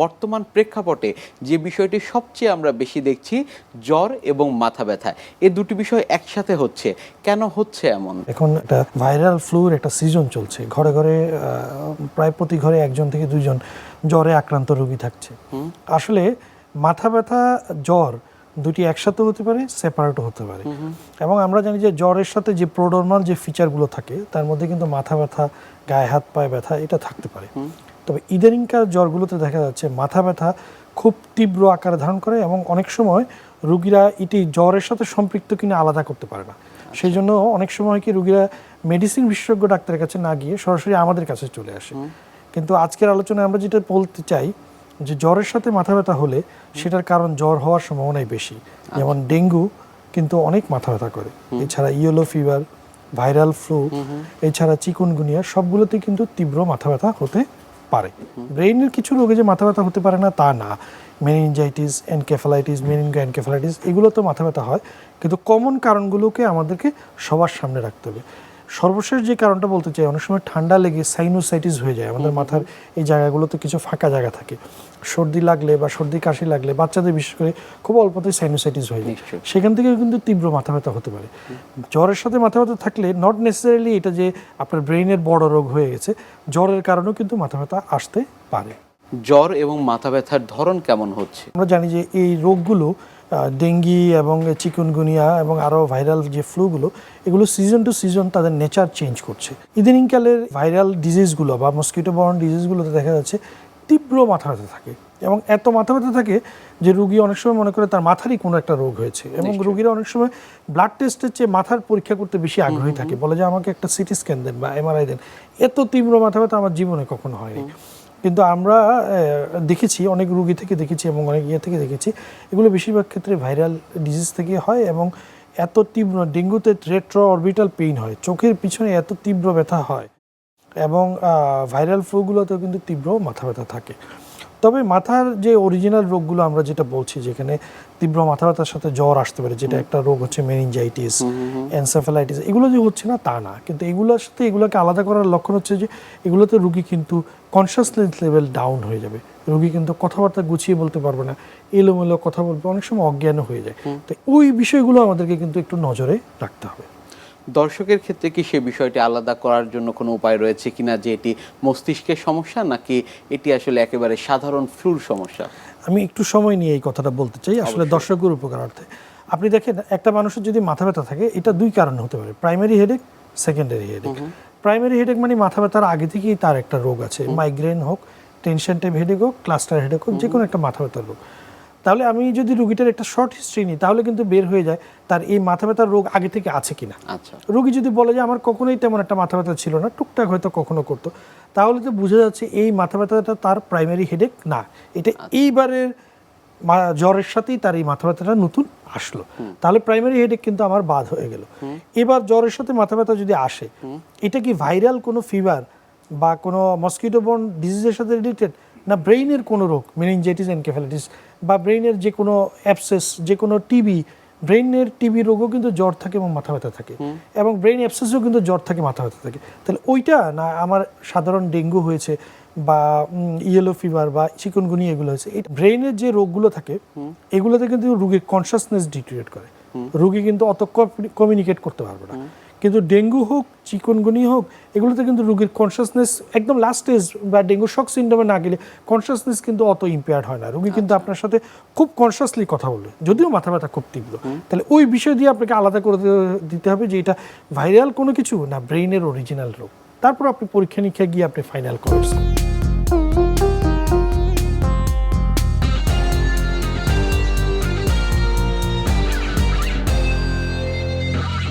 বর্তমান প্রেক্ষাপটে যে বিষয়টি সবচেয়ে আমরা বেশি দেখছি জ্বর এবং মাথা ব্যথা, এই দুটি বিষয় একসাথে হচ্ছে, কেন হচ্ছে এমন? এখন একটা ভাইরাল ফ্লুর একটা সিজন চলছে, ঘরে ঘরে প্রায় প্রতি ঘরে একজন থেকে দুইজন জ্বরে আক্রান্ত রোগী থাকছে। আসলে মাথা ব্যথা জ্বর দুটি একসাথে হতে পারে, সেপারেটও হতে পারে। এবং আমরা জানি যে জ্বরের সাথে যে প্রোডরমাল যে ফিচারগুলো থাকে তার মধ্যে কিন্তু মাথা ব্যথা, গায়ে হাত পায়ে ব্যথা এটা থাকতে পারে। তবে ইদানিংকার জ্বরগুলোতে দেখা যাচ্ছে মাথা ব্যথা খুব তীব্র আকার ধারণ করে এবং অনেক সময় রোগীরা এটি জ্বরের সাথে সম্পৃক্ত কিনা আলাদা করতে পারে না। সেই জন্য অনেক সময় কি রোগীরা মেডিসিন বিশেষজ্ঞ ডাক্তারের কাছে না গিয়ে সরাসরি আমাদের কাছে চলে আসে। কিন্তু আজকের আলোচনায় আমরা যেটা বলতে চাই যে জ্বরের সাথে মাথা ব্যথা হলে সেটার কারণ জ্বর হওয়ার সম্ভাবনাই বেশি। যেমন ডেঙ্গু কিন্তু অনেক মাথা ব্যথা করে, এছাড়া ইয়েলো ফিভার, ভাইরাল ফ্লু, এছাড়া চিকুনগুনিয়া সবগুলোতে কিন্তু তীব্র মাথা ব্যথা হতে পারে। ব্রেইনের কিছু রোগে যে মাথা ব্যথা হতে পারে না তা না, মেনিনজাইটিস, এনকেফালাইটিস, মেনিনগো এনকেফালাইটিস এগুলো তো মাথা ব্যথা হয়, কিন্তু কমন কারণগুলোকে আমাদেরকে সবার সামনে রাখতে হবে। সর্বশেষ যে কারণটা বলতে চাই, অনেক সময় ঠান্ডা লেগে সাইনোসাইটিস হয়ে যায়, আমাদের মাথার এই জায়গাগুলোতে কিছু ফাঁকা জায়গা থাকে, সর্দি লাগলে বা সর্দি কাশি লাগলে বাচ্চাদের বিশেষ করে খুব অল্পতেই সাইনোসাইটিস হয়ে যায়, সেখান থেকে কিন্তু তীব্র মাথা ব্যথা হতে পারে। জ্বরের সাথে মাথা ব্যথা থাকলে নট নেসেসারিলি এটা যে আপনার ব্রেইনের বড় রোগ হয়ে গেছে, জ্বরের কারণেও কিন্তু মাথা ব্যথা আসতে পারে। জ্বর এবং মাথা ব্যথার ধরন কেমন হচ্ছে? আমরা জানি যে এই রোগগুলো ডেঙ্গি এবং চিকুনগুনিয়া এবং আরও ভাইরাল যে ফ্লুগুলো, এগুলো সিজন টু সিজন তাদের নেচার চেঞ্জ করছে। ইদানিংকালের ভাইরাল ডিজিজগুলো বা মসকিটো বর্ন ডিজিজগুলোতে দেখা যাচ্ছে তীব্র মাথা ব্যথা থাকে এবং এত মাথা ব্যথা থাকে যে রুগী অনেক সময় মনে করে তার মাথারই কোনো একটা রোগ হয়েছে। এবং রুগীরা অনেক সময় ব্লাড টেস্টের চেয়ে মাথার পরীক্ষা করতে বেশি আগ্রহী থাকে, বলে যে আমাকে একটা সিটি স্ক্যান দেন বা এমআরআই দেন, এত তীব্র মাথা ব্যথা আমার জীবনে কখনো হয়নি। কিন্তু আমরা দেখেছি অনেক রুগী থেকে দেখেছি এবং অনেক থেকে দেখেছি এগুলো বেশিরভাগ ক্ষেত্রে ভাইরাল ডিজিজ থেকে হয় এবং এত তীব্র, ডেঙ্গুতে রেট্রো অরবিটাল পেইন হয়, চোখের পিছনে এত তীব্র ব্যথা হয় এবং ভাইরাল ফ্লুগুলোতেও কিন্তু তীব্র মাথা ব্যথা থাকে। তবে মাথার যে অরিজিনাল রোগগুলো আমরা যেটা বলছি, যেখানে তীব্র মাথা ব্যথার সাথে জ্বর আসতে পারে, যেটা একটা রোগ হচ্ছে মেনিনজাইটিস, এনসেফালাইটিস, এগুলো যে হচ্ছে না তা না, কিন্তু এগুলোর সাথে এগুলোকে আলাদা করার লক্ষণ হচ্ছে যে এগুলোতে রুগী কিন্তু কনসিয়াসনেস লেভেল ডাউন হয়ে যাবে, রুগী কিন্তু কথাবার্তা গুছিয়ে বলতে পারবে না, এলোমেলো কথা বলবে, অনেক সময় অজ্ঞান হয়ে যায়। তো ওই বিষয়গুলো আমাদেরকে কিন্তু একটু নজরে রাখতে হবে। দর্শকের ক্ষেত্রে কি সে বিষয়টি আলাদা করার জন্য কোনো উপায় রয়েছে কিনা, যে এটি মস্তিষ্কের সমস্যা নাকি এটি আসলে একেবারে সাধারণ ফ্লুর সমস্যা? আমি একটু সময় নিয়ে এই কথাটা বলতে চাই, আসলে দর্শকের উপকারার্থে। আপনি দেখেন একটা মানুষের যদি মাথা ব্যথা থাকে, এটা দুই কারণ হতে পারে, primary headache, secondary headache. Primary headache মানে মাথা ব্যথার আগে থেকেই তার একটা রোগ আছে, মাইগ্রেন হোক, টেনশন টাইপ হেডেক হোক, ক্লাস্টার হেডেক হোক, যে কোনো একটা মাথা ব্যথার রোগ। তাহলে আমি যদি রুগীটার একটা শর্ট হিস্ট্রি নিই তাহলে কিন্তু বের হয়ে যায় তার এই মাথা ব্যথার রোগ আগে থেকে আছে কিনা। রুগী যদি বলে যে আমার কখনোই তেমন একটা মাথা ব্যথা ছিল না, টুকটাক হয়তো কখনো করতো, তাহলে তো বোঝা যাচ্ছে এই মাথা ব্যথাটা তার প্রাইমারি হেডেক না, এটা এইবারের জ্বরের সাথেই তার এই মাথা ব্যথাটা নতুন আসলো, তাহলে প্রাইমারি হেডেক কিন্তু আমার বাদ হয়ে গেল। এবার জ্বরের সাথে মাথা ব্যথা যদি আসে, এটা কি ভাইরাল কোনো ফিভার বা কোনো মসকিটো বর্ন ডিজিজের সাথে রিলেটেড, না ব্রেইনের কোনো রোগ, মেনিনজাইটিস, এনকেফালাইটিস বা ব্রেইনের যে কোনো অ্যাবসেস, যে কোনো টিবি, ব্রেইনের টিবি রোগও কিন্তু জ্বর থাকে এবং মাথা ব্যথা থাকে, এবং ব্রেইন অ্যাবসেসও কিন্তু জ্বর থাকে, মাথা ব্যথা থাকে, তাহলে ওইটা না আমার সাধারণ ডেঙ্গু হয়েছে বা ইয়েলো ফিভার বা চিকুনগুনিয়া এগুলো হয়েছে, এই ব্রেইনের যে রোগগুলো থাকে এগুলোতে কিন্তু রোগীর কনসিয়াসনেস ডিটেরিয়েট করে, রোগী কিন্তু অত কমিউনিকেট করতে পারবে না। কিন্তু ডেঙ্গু হোক, চিকুনগুনিয়া হোক, এগুলোতে কিন্তু রোগীর কনসিয়াসনেস একদম লাস্ট স্টেজ বা ডেঙ্গু শক সিনড্রোমে না গেলে কনসিয়াসনেস কিন্তু অত ইম্পেয়ার্ড হয় না, রোগী কিন্তু আপনার সাথে খুব কনসিয়াসলি কথা বলে, যদিও মাথা ব্যথা খুব তীব্র। তাহলে ওই বিষয় দিয়ে আপনাকে আলাদা করে দিতে হবে যে এটা ভাইরাল কোনো কিছু না ব্রেইনের অরিজিনাল রোগ, তারপর আপনি পরীক্ষা নিরীক্ষা গিয়ে আপনি ফাইনাল করবেন।